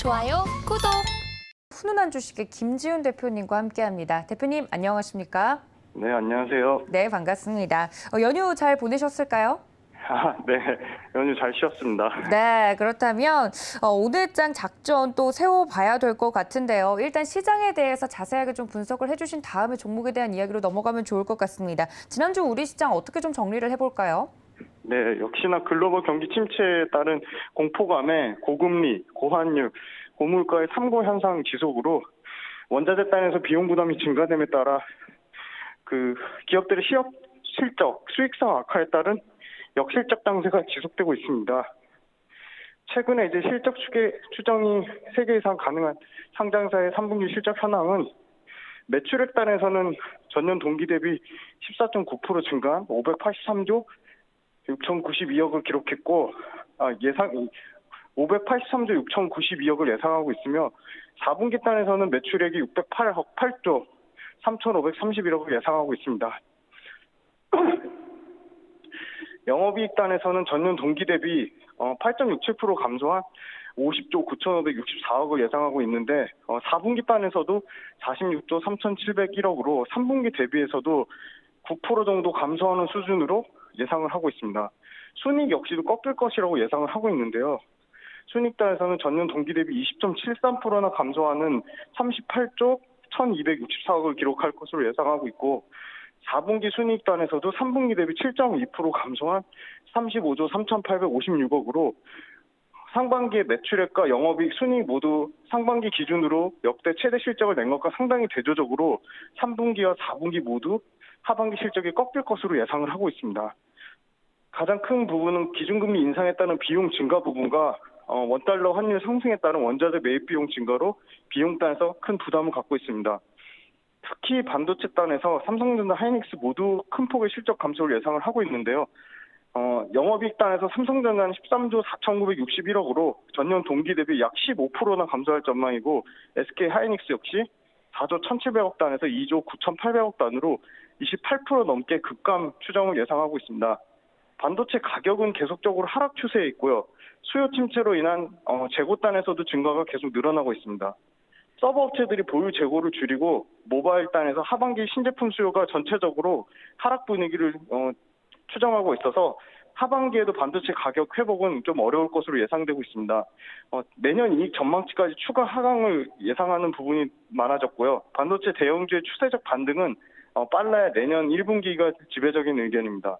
좋아요, 구독. 훈훈한 주식의 김지훈 대표님과 함께합니다. 대표님 안녕하십니까? 네, 안녕하세요. 네, 반갑습니다. 연휴 잘 보내셨을까요? 네, 연휴 잘 쉬었습니다. 네, 그렇다면 오늘 장 작전 또 세워봐야 될 것 같은데요. 일단 시장에 대해서 자세하게 좀 분석을 해주신 다음에 종목에 대한 이야기로 넘어가면 좋을 것 같습니다. 지난주 우리 시장 어떻게 좀 정리를 해볼까요? 네, 역시나 글로벌 경기 침체에 따른 공포감에 고금리, 고환율, 고물가의 삼고 현상 지속으로 원자재 단에서 비용 부담이 증가됨에 따라 기업들의 실적, 수익성 악화에 따른 역실적 당세가 지속되고 있습니다. 최근에 이제 실적 추정이 3개 이상 가능한 상장사의 3분기 실적 현황은 매출액 단에서는 전년 동기 대비 14.9% 증가한 583조 6,092억을 기록했고 583조 6,092억을 예상하고 있으며 4분기 단에서는 매출액이 608조 3,531억을 예상하고 있습니다. 영업이익 단에서는 전년 동기 대비 8.67% 감소한 50조 9,564억을 예상하고 있는데 4분기 단에서도 46조 3,701억으로 3분기 대비해서도 9% 정도 감소하는 수준으로 예상을 하고 있습니다. 순이익 역시도 꺾일 것이라고 예상을 하고 있는데요. 순이익 단에서는 전년 동기 대비 20.73%나 감소하는 38조 1,264억을 기록할 것으로 예상하고 있고 4분기 순이익 단에서도 3분기 대비 7.2% 감소한 35조 3,856억으로 상반기의 매출액과 영업이익, 순이익 모두 상반기 기준으로 역대 최대 실적을 낸 것과 상당히 대조적으로 3분기와 4분기 모두 하반기 실적이 꺾일 것으로 예상을 하고 있습니다. 가장 큰 부분은 기준금리 인상에 따른 비용 증가 부분과 원달러 환율 상승에 따른 원자재 매입 비용 증가로 비용 단에서 큰 부담을 갖고 있습니다. 특히 반도체 단에서 삼성전자, 하이닉스 모두 큰 폭의 실적 감소를 예상을 하고 있는데요. 영업이익 단에서 삼성전자는 13조 4,961억으로 전년 동기 대비 약 15%나 감소할 전망이고 SK 하이닉스 역시 4조 1,700억 단에서 2조 9,800억 단으로 28% 넘게 급감 추정을 예상하고 있습니다. 반도체 가격은 계속적으로 하락 추세에 있고요. 수요 침체로 인한 재고 단에서도 증가가 계속 늘어나고 있습니다. 서버 업체들이 보유 재고를 줄이고 모바일 단에서 하반기 신제품 수요가 전체적으로 하락 분위기를 추정하고 있어서 하반기에도 반도체 가격 회복은 좀 어려울 것으로 예상되고 있습니다. 내년 이익 전망치까지 추가 하강을 예상하는 부분이 많아졌고요. 반도체 대형주의 추세적 반등은 빨라야 내년 1분기가 지배적인 의견입니다.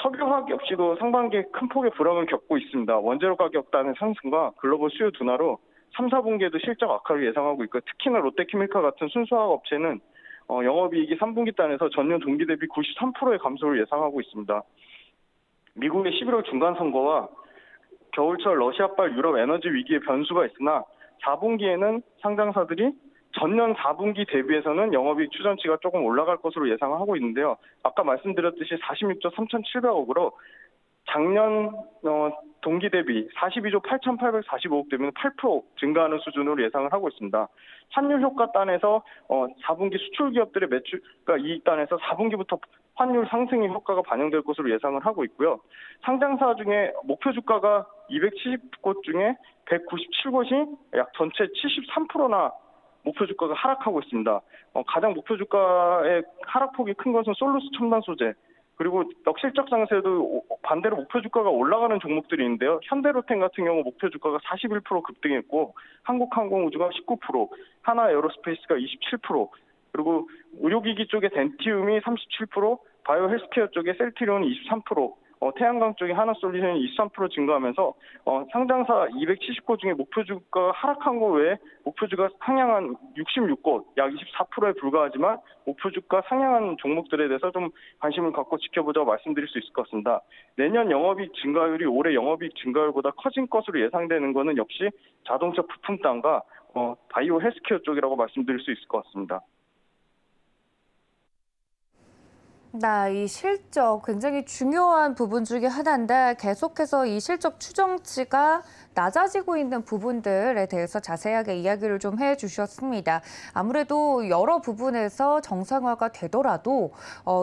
석유화학 역시도 상반기에 큰 폭의 불황을 겪고 있습니다. 원재료 가격 단의 상승과 글로벌 수요 둔화로 3, 4분기에도 실적 악화를 예상하고 있고 특히나 롯데케미칼 같은 순수화학 업체는 영업이익이 3분기 단에서 전년 동기 대비 93%의 감소를 예상하고 있습니다. 미국의 11월 중간선거와 겨울철 러시아발 유럽 에너지 위기의 변수가 있으나 4분기에는 상장사들이 전년 4분기 대비해서는 영업이익 추정치가 조금 올라갈 것으로 예상하고 있는데요. 아까 말씀드렸듯이 46조 3,700억으로 작년 동기 대비 42조 8,845억 되면 8% 증가하는 수준으로 예상을 하고 있습니다. 환율 효과 단에서 4분기 수출 기업들의 매출과 이익 단에서 4분기부터 환율 상승의 효과가 반영될 것으로 예상을 하고 있고요. 상장사 중에 목표 주가가 270곳 중에 197곳이 약 전체 73%나 목표 주가가 하락하고 있습니다. 가장 목표 주가의 하락폭이 큰 것은 솔루스 첨단 소재, 그리고 역실적 상세도 반대로 목표 주가가 올라가는 종목들이 있는데요. 현대로템 같은 경우 목표 주가가 41% 급등했고 한국항공우주가 19%, 하나에어로스페이스가 27%, 그리고 의료기기 쪽에 덴티움이 37%, 바이오 헬스케어 쪽에 셀트리온이 23%, 태양광 쪽에 하나솔루션이 23% 증가하면서 상장사 270곳 중에 목표 주가가 하락한 것 외에 목표 주가 상향한 66곳, 약 24%에 불과하지만 목표 주가 상향한 종목들에 대해서 좀 관심을 갖고 지켜보자고 말씀드릴 수 있을 것 같습니다. 내년 영업이익 증가율이 올해 영업이익 증가율보다 커진 것으로 예상되는 것은 역시 자동차 부품 단과 바이오 헬스케어 쪽이라고 말씀드릴 수 있을 것 같습니다. 이 실적 굉장히 중요한 부분 중에 하나인데 계속해서 이 실적 추정치가 낮아지고 있는 부분들에 대해서 자세하게 이야기를 좀 해주셨습니다. 아무래도 여러 부분에서 정상화가 되더라도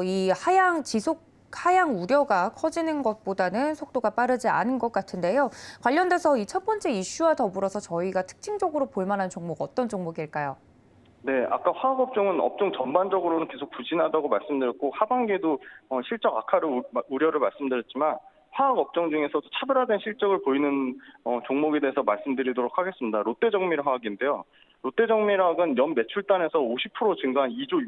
이 하향 지속 하향 우려가 커지는 것보다는 속도가 빠르지 않은 것 같은데요. 관련돼서 이 첫 번째 이슈와 더불어서 저희가 특징적으로 볼 만한 종목 어떤 종목일까요? 네, 아까 화학업종은 업종 전반적으로는 계속 부진하다고 말씀드렸고 하반기에도 실적 악화를 우려를 말씀드렸지만 화학업종 중에서도 차별화된 실적을 보이는 종목에 대해서 말씀드리도록 하겠습니다. 롯데정밀화학인데요. 롯데정밀화학은 연 매출단에서 50% 증가한 2조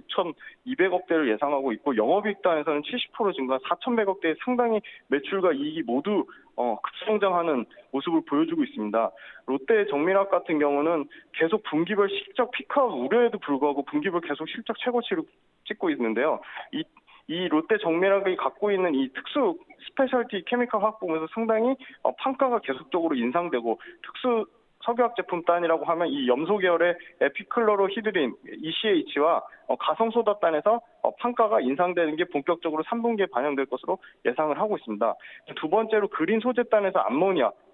6,200억대를 예상하고 있고 영업이익단에서는 70% 증가한 4,100억대의 상당히 매출과 이익이 모두 급성장하는 모습을 보여주고 있습니다. 롯데정밀화학 같은 경우는 계속 분기별 실적 피크아웃 우려에도 불구하고 분기별 계속 실적 최고치를 찍고 있는데요. 이 롯데정밀화학이 갖고 있는 이 특수 스페셜티 케미컬 화학 부문에서 상당히 판가가 계속적으로 인상되고 특수 석유화학 제품 단이라고 하면 이 염소 계열의 에피클로로히드린 ECH와 가성소다 단에서 판가가 인상되는 게 본격적으로 3분기에 반영될 것으로 예상을 하고 있습니다. 두 번째로 그린 소재 단에서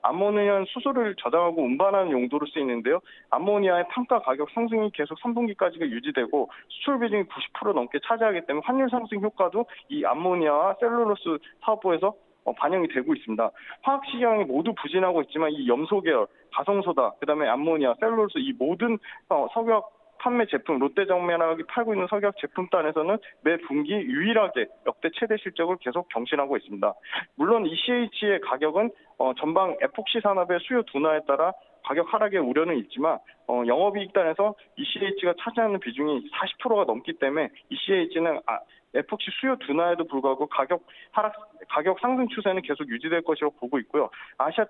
암모니아는 수소를 저장하고 운반하는 용도로 쓰이는데요. 암모니아의 판가 가격 상승이 계속 3분기까지가 유지되고 수출 비중이 90% 넘게 차지하기 때문에 환율 상승 효과도 이 암모니아와 셀룰로스 사업부에서 반영이 되고 있습니다. 화학 시장이 모두 부진하고 있지만 이 염소 계열, 가성소다, 그다음에 암모니아, 셀룰로스 이 모든 석유화학 판매 제품 롯데정밀화학이 팔고 있는 석유화학 제품단에서는 매 분기 유일하게 역대 최대 실적을 계속 경신하고 있습니다. 물론 ECH의 가격은 전방 에폭시 산업의 수요 둔화에 따라 가격 하락의 우려는 있지만 영업이익단에서 ECH가 차지하는 비중이 40%가 넘기 때문에 ECH는 에폭시 수요 둔화에도 불구하고 가격 상승 추세는 계속 유지될 것이라고 보고 있고요. 아시아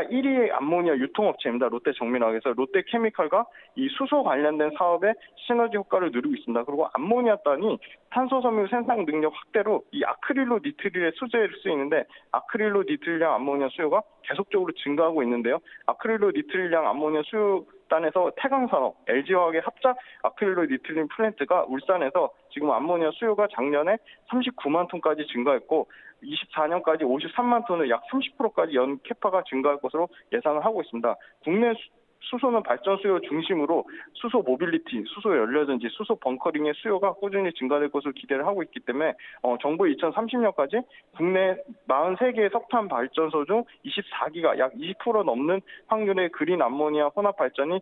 1위의 암모니아 유통업체입니다. 롯데정밀화학에서 롯데케미칼과 이 수소 관련된 사업에 시너지 효과를 누리고 있습니다. 그리고 암모니아 단이 탄소섬유 생산 능력 확대로 이 아크릴로 니트릴의 소재를 쓰이는데 아크릴로 니트릴량 암모니아 수요가 계속적으로 증가하고 있는데요. 아크릴로 니트릴량 암모니아 수요 단에서 태강산업, LG화학의 합작 아크릴로 니트릴 플랜트가 울산에서 지금 암모니아 수요가 작년에 39만 톤까지 증가했고 24년까지 53만 톤을 약 30%까지 연 캐파가 증가할 것으로 예상을 하고 있습니다. 국내 수소는 발전 수요 중심으로 수소 모빌리티, 수소 연료전지, 수소 벙커링의 수요가 꾸준히 증가될 것으로 기대를 하고 있기 때문에 정부 2030년까지 국내 43개의 석탄 발전소 중 24기가 약 20% 넘는 확률의 그린 암모니아 혼합 발전이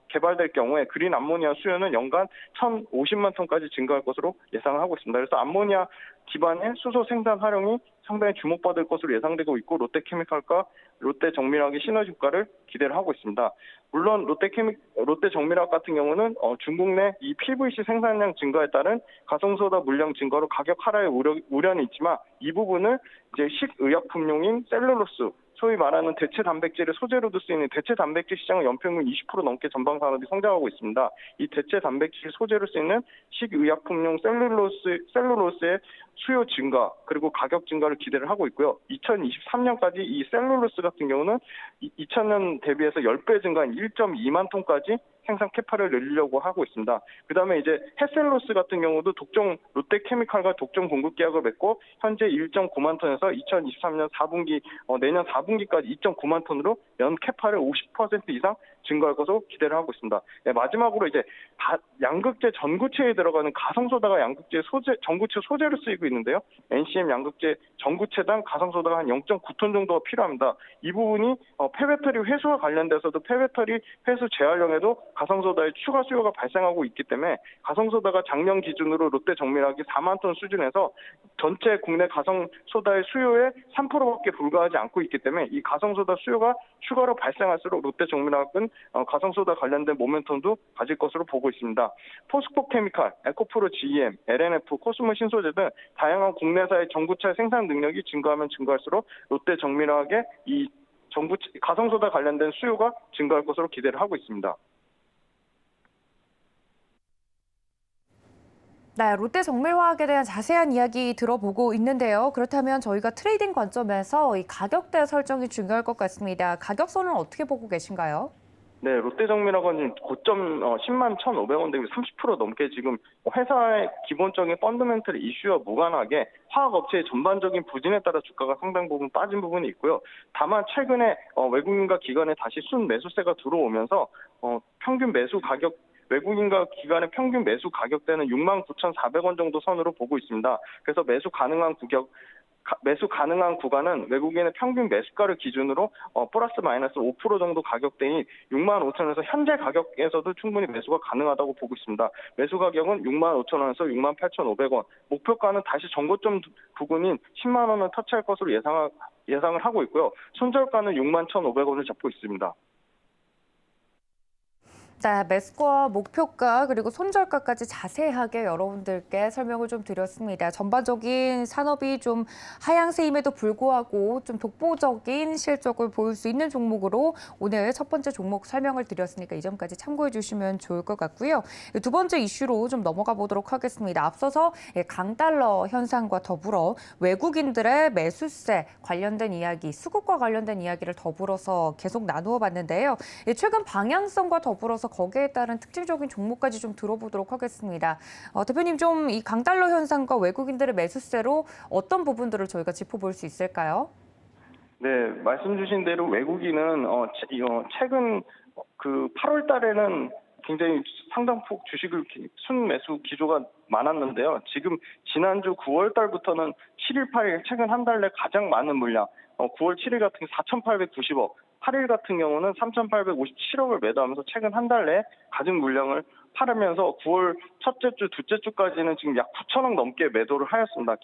개발될 경우에 그린 암모니아 수요는 연간 1,050만 톤까지 증가할 것으로 예상을 하고 있습니다. 그래서 암모니아 기반의 수소 생산 활용이 상당히 주목받을 것으로 예상되고 있고 롯데케미칼과 롯데정밀화학의 시너지 효과를 기대를 하고 있습니다. 물론 롯데정밀화학 같은 경우는 중국 내 이 PVC 생산량 증가에 따른 가성소다 물량 증가로 가격 하락의 우려는 있지만 이 부분을 이제 식의약품용인 셀룰로스 소위 말하는 대체 단백질의 소재로도 쓰이는 대체 단백질 시장은 연평균 20% 넘게 전방 산업이 성장하고 있습니다. 이 대체 단백질 소재로 쓰이는 식의약품용 셀룰로스의 수요 증가 그리고 가격 증가를 기대를 하고 있고요. 2023년까지 이 셀룰로스 같은 경우는 2000년 대비해서 10배 증가한 1.2만 톤까지 생산 캐파를 늘리려고 하고 있습니다. 그다음에 이제 햇셀로스 같은 경우도 롯데케미칼과 독점 공급 계약을 맺고 현재 1.9만 톤에서 2023년 4분기 내년 4분기까지 2.9만 톤으로 연 캐파를 50% 이상 증가할 것으로 기대를 하고 있습니다. 네, 마지막으로 이제 양극재 전구체에 들어가는 가성소다가 양극재 전구체 소재로 쓰이고 있는데요. NCM 양극재 전구체당 가성소다가 한 0.9톤 정도가 필요합니다. 이 부분이 폐배터리 회수와 관련돼서도 폐배터리 회수 재활용에도 가성소다의 추가 수요가 발생하고 있기 때문에 가성소다가 작년 기준으로 롯데정밀화학이 4만 톤 수준에서 전체 국내 가성소다의 수요의 3%밖에 불과하지 않고 있기 때문에 이 가성소다 수요가 추가로 발생할수록 롯데정밀화학은 가성소다 관련된 모멘텀도 가질 것으로 보고 있습니다. 포스코케미칼, 에코프로 GM, LNF, 코스모 신소재 등 다양한 국내사의 전구체 생산 능력이 증가하면 증가할수록 롯데정밀화학의 이 가성소다 관련된 수요가 증가할 것으로 기대를 하고 있습니다. 네, 롯데정밀화학에 대한 자세한 이야기 들어보고 있는데요. 그렇다면 저희가 트레이딩 관점에서 이 가격대 설정이 중요할 것 같습니다. 가격선은 어떻게 보고 계신가요? 네, 롯데정밀화학은 고점 10만 1,500원 대비 30% 넘게 지금 회사의 기본적인 펀더멘털 이슈와 무관하게 화학업체의 전반적인 부진에 따라 주가가 상당 부분 빠진 부분이 있고요. 다만 최근에 외국인과 기관에 다시 순 매수세가 들어오면서 평균 매수 가격 외국인과 기관의 평균 매수 가격대는 69,400원 정도 선으로 보고 있습니다. 그래서 매수 가능한 구간은 외국인의 평균 매수가를 기준으로 플러스 마이너스 5% 정도 가격대인 65,000원에서 현재 가격에서도 충분히 매수가 가능하다고 보고 있습니다. 매수 가격은 65,000원에서 68,500원, 목표가는 다시 전고점 부근인 10만 원을 터치할 것으로 예상을 하고 있고요. 손절가는 61,500원을 잡고 있습니다. 네, 매수가, 목표가 그리고 손절가까지 자세하게 여러분들께 설명을 좀 드렸습니다. 전반적인 산업이 좀 하향세임에도 불구하고 좀 독보적인 실적을 보일 수 있는 종목으로 오늘 첫 번째 종목 설명을 드렸으니까 이 점까지 참고해 주시면 좋을 것 같고요. 두 번째 이슈로 좀 넘어가 보도록 하겠습니다. 앞서서 강달러 현상과 더불어 외국인들의 매수세 관련된 이야기, 수급과 관련된 이야기를 더불어서 계속 나누어 봤는데요. 최근 방향성과 더불어서 거기에 따른 특징적인 종목까지 좀 들어보도록 하겠습니다. 대표님, 좀 이 강달러 현상과 외국인들의 매수세로 어떤 부분들을 저희가 짚어볼 수 있을까요? 네, 말씀 주신 대로 외국인은 최근 그 8월 달에는 굉장히 상당폭 주식을 순매수 기조가 많았는데요. 지금 지난주 9월 달부터는 7일, 8일 최근 한 달 내 가장 많은 물량, 9월 7일 같은 게 4,890억, 8일 같은 경우는 3,857억을 매도하면서 최근 한 달 내에 가진 물량을 팔으면서 9월 첫째 주, 둘째 주까지는 지금 약 9천억 넘게 매도를 하였습니다.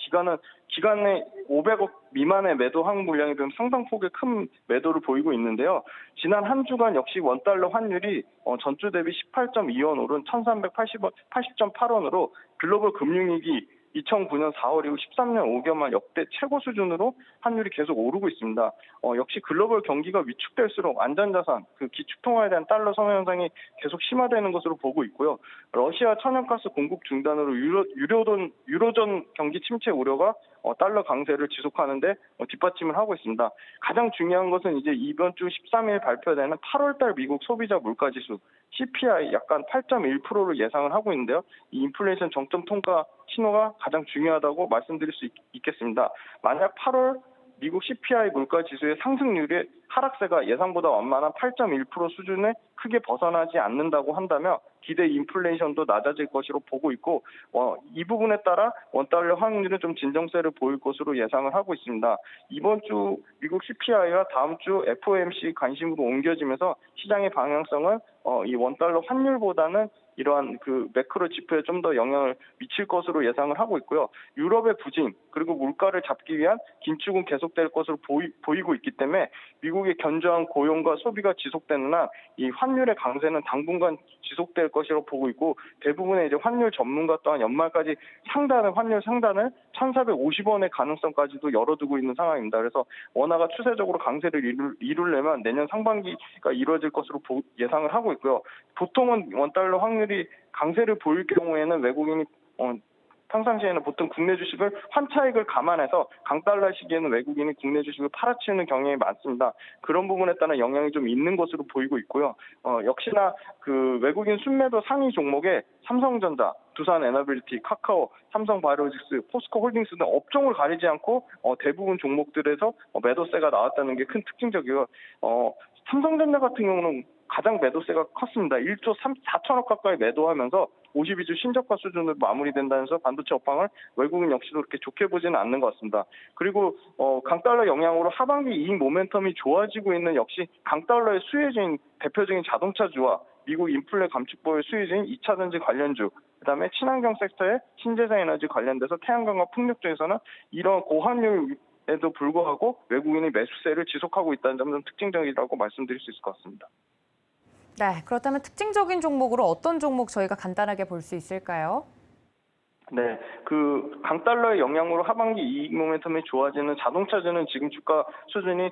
기간에 500억 미만의 매도 항 물량이 좀 상당폭의 큰 매도를 보이고 있는데요. 지난 한 주간 역시 원달러 환율이 전주 대비 18.2원 오른 1,380.8원으로 글로벌 금융위기 2009년 4월 이후 13년 5개월 역대 최고 수준으로 환율이 계속 오르고 있습니다. 역시 글로벌 경기가 위축될수록 안전자산, 그 기축통화에 대한 달러 선호 현상이 계속 심화되는 것으로 보고 있고요. 러시아 천연가스 공급 중단으로 유로존 경기 침체 우려가 달러 강세를 지속하는데 뒷받침을 하고 있습니다. 가장 중요한 것은 이제 이번 주 13일 발표되는 8월달 미국 소비자 물가지수 CPI 약간 8.1%를 예상을 하고 있는데요. 이 인플레이션 정점 통과 신호가 가장 중요하다고 말씀드릴 수 있겠습니다. 만약 8월 미국 CPI 물가 지수의 상승률이 하락세가 예상보다 완만한 8.1% 수준에 크게 벗어나지 않는다고 한다면 기대 인플레이션도 낮아질 것으로 보고 있고 이 부분에 따라 원달러 환율은 좀 진정세를 보일 것으로 예상을 하고 있습니다. 이번 주 미국 CPI와 다음 주 FOMC 관심으로 옮겨지면서 시장의 방향성은 이 원달러 환율보다는 이러한 그 매크로 지표에 좀 더 영향을 미칠 것으로 예상을 하고 있고요. 유럽의 부진 그리고 물가를 잡기 위한 긴축은 계속될 것으로 보이고 있기 때문에 미국의 견조한 고용과 소비가 지속되는 한 이 환율의 강세는 당분간 지속될 것으로 보고 있고 대부분의 이제 환율 전문가 또한 연말까지 환율 상단을 1,450원의 가능성까지도 열어두고 있는 상황입니다. 그래서 원화가 추세적으로 강세를 이루려면 내년 상반기가 이루어질 것으로 예상을 하고 있고요. 보통은 원달러 확률이 강세를 보일 경우에는 외국인이 평상시에는 보통 국내 주식을 환차익을 감안해서 강달러 시기에는 외국인이 국내 주식을 팔아치우는 경향이 많습니다. 그런 부분에 따른 영향이 좀 있는 것으로 보이고 있고요. 역시나 그 외국인 순매도 상위 종목에 삼성전자, 두산에너빌리티, 카카오, 삼성바이오로직스, 포스코 홀딩스 등 업종을 가리지 않고 대부분 종목들에서 매도세가 나왔다는 게 큰 특징적이고요. 삼성전자 같은 경우는 가장 매도세가 컸습니다. 1조 4천억 가까이 매도하면서 52주 신저가 수준으로 마무리된다면서 반도체 업황을 외국인 역시도 그렇게 좋게 보지는 않는 것 같습니다. 그리고 강달러 영향으로 하반기 이익 모멘텀이 좋아지고 있는 역시 강달러의 수혜주인 대표적인 자동차주와 미국 인플레 감축법의 수혜주인 2차전지 관련주, 그다음에 친환경 섹터의 신재생 에너지 관련돼서 태양광과 풍력 쪽에서는 이런 고환율에도 불구하고 외국인이 매수세를 지속하고 있다는 점은 특징적이라고 말씀드릴 수 있을 것 같습니다. 네, 그렇다면 특징적인 종목으로 어떤 종목 저희가 간단하게 볼 수 있을까요? 네, 그 강달러의 영향으로 하반기 이익 모멘텀이 좋아지는 자동차주는 지금 주가 수준이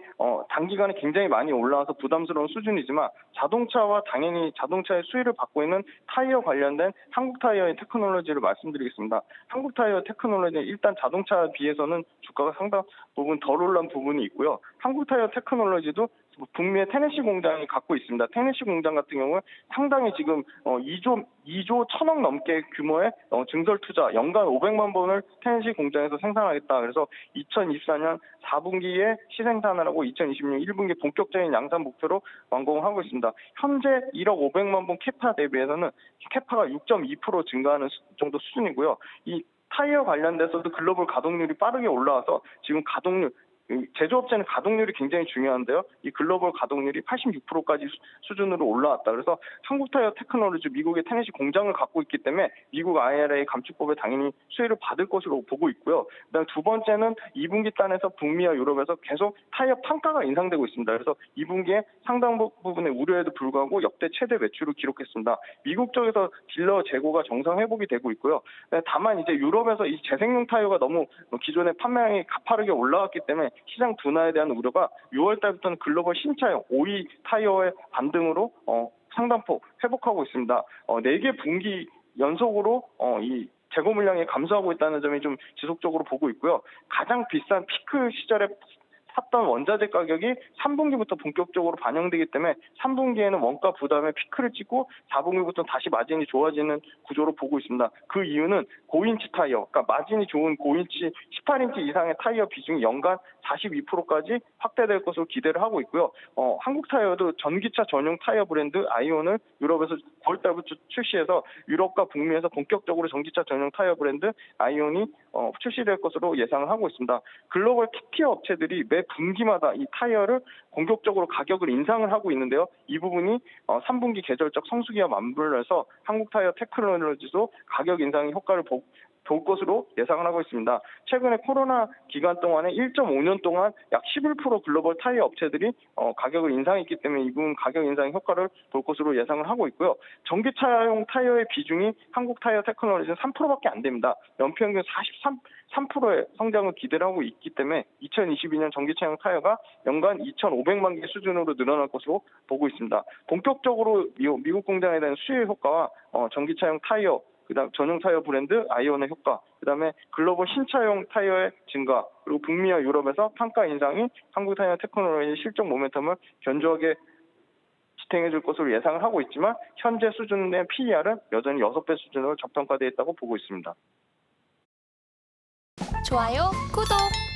단기간에 굉장히 많이 올라와서 부담스러운 수준이지만 자동차와 당연히 자동차의 수혜를 받고 있는 타이어 관련된 한국타이어의 테크놀로지를 말씀드리겠습니다. 한국타이어 테크놀로지는 일단 자동차에 비해서는 주가가 상당 부분 덜 올란 부분이 있고요. 한국타이어 테크놀로지도 북미의 테네시 공장이 갖고 있습니다. 테네시 공장 같은 경우는 상당히 지금 2조 1,000억 넘게 규모의 증설 투자, 연간 500만 본을 테네시 공장에서 생산하겠다. 그래서 2024년 4분기에 시생산을 하고 2026년 1분기 본격적인 양산 목표로 완공을 하고 있습니다. 현재 1억 500만 본 캐파 대비해서는 캐파가 6.2% 증가하는 정도 수준이고요. 이 타이어 관련돼서도 글로벌 가동률이 빠르게 올라와서 지금 제조업체는 가동률이 굉장히 중요한데요. 이 글로벌 가동률이 86%까지 수준으로 올라왔다. 그래서 한국타이어 테크놀로지 미국의 테네시 공장을 갖고 있기 때문에 미국 IRA 감축법에 당연히 수혜를 받을 것으로 보고 있고요. 그다음 두 번째는 2분기 단에서 북미와 유럽에서 계속 타이어 판가가 인상되고 있습니다. 그래서 2분기에 상당 부분의 우려에도 불구하고 역대 최대 매출을 기록했습니다. 미국 쪽에서 딜러 재고가 정상 회복이 되고 있고요. 다만 이제 유럽에서 이 재생용 타이어가 너무 기존의 판매량이 가파르게 올라왔기 때문에 시장 둔화에 대한 우려가 6월 달부터는 글로벌 신차용 OE 타이어의 반등으로 상당폭 회복하고 있습니다. 4개 분기 연속으로 이 재고 물량이 감소하고 있다는 점이 좀 지속적으로 보고 있고요. 가장 비싼 피크 시절에 샀던 원자재 가격이 3분기부터 본격적으로 반영되기 때문에 3분기에는 원가 부담에 피크를 찍고 4분기부터 다시 마진이 좋아지는 구조로 보고 있습니다. 그 이유는 고인치 타이어, 그러니까 마진이 좋은 고인치 18인치 이상의 타이어 비중이 연간 42%까지 확대될 것으로 기대를 하고 있고요. 한국 타이어도 전기차 전용 타이어 브랜드 아이온을 유럽에서 9월 달부터 출시해서 유럽과 북미에서 본격적으로 전기차 전용 타이어 브랜드 아이온이 출시될 것으로 예상을 하고 있습니다. 글로벌 킥티어 업체들이 매 분기마다 이 타이어를 공격적으로 가격을 인상을 하고 있는데요. 이 부분이 3분기 계절적 성수기와 맞물려서 한국 타이어 테크놀로지도 가격 인상의 효과를 볼 것으로 예상을 하고 있습니다. 최근에 코로나 기간 동안에 1.5년 동안 약 11% 글로벌 타이어 업체들이 가격을 인상했기 때문에 이 부분 가격 인상의 효과를 볼 것으로 예상을 하고 있고요. 전기차용 타이어의 비중이 한국 타이어 테크놀로지는 3%밖에 안 됩니다. 연평균 3%의 성장을 기대를 하고 있기 때문에 2022년 전기차용 타이어가 연간 2,500만 개 수준으로 늘어날 것으로 보고 있습니다. 본격적으로 미국 공장에 대한 수혜 효과와 전기차용 타이어 그다음 전용 타이어 브랜드 아이온의 효과, 그다음에 글로벌 신차용 타이어의 증가, 그리고 북미와 유럽에서 판가 인상이 한국 타이어 테크놀로지 실적 모멘텀을 견조하게 지탱해 줄 것으로 예상을 하고 있지만 현재 수준의 PER은 여전히 6배 수준으로 저평가되어 있다고 보고 있습니다. 좋아요, 구독!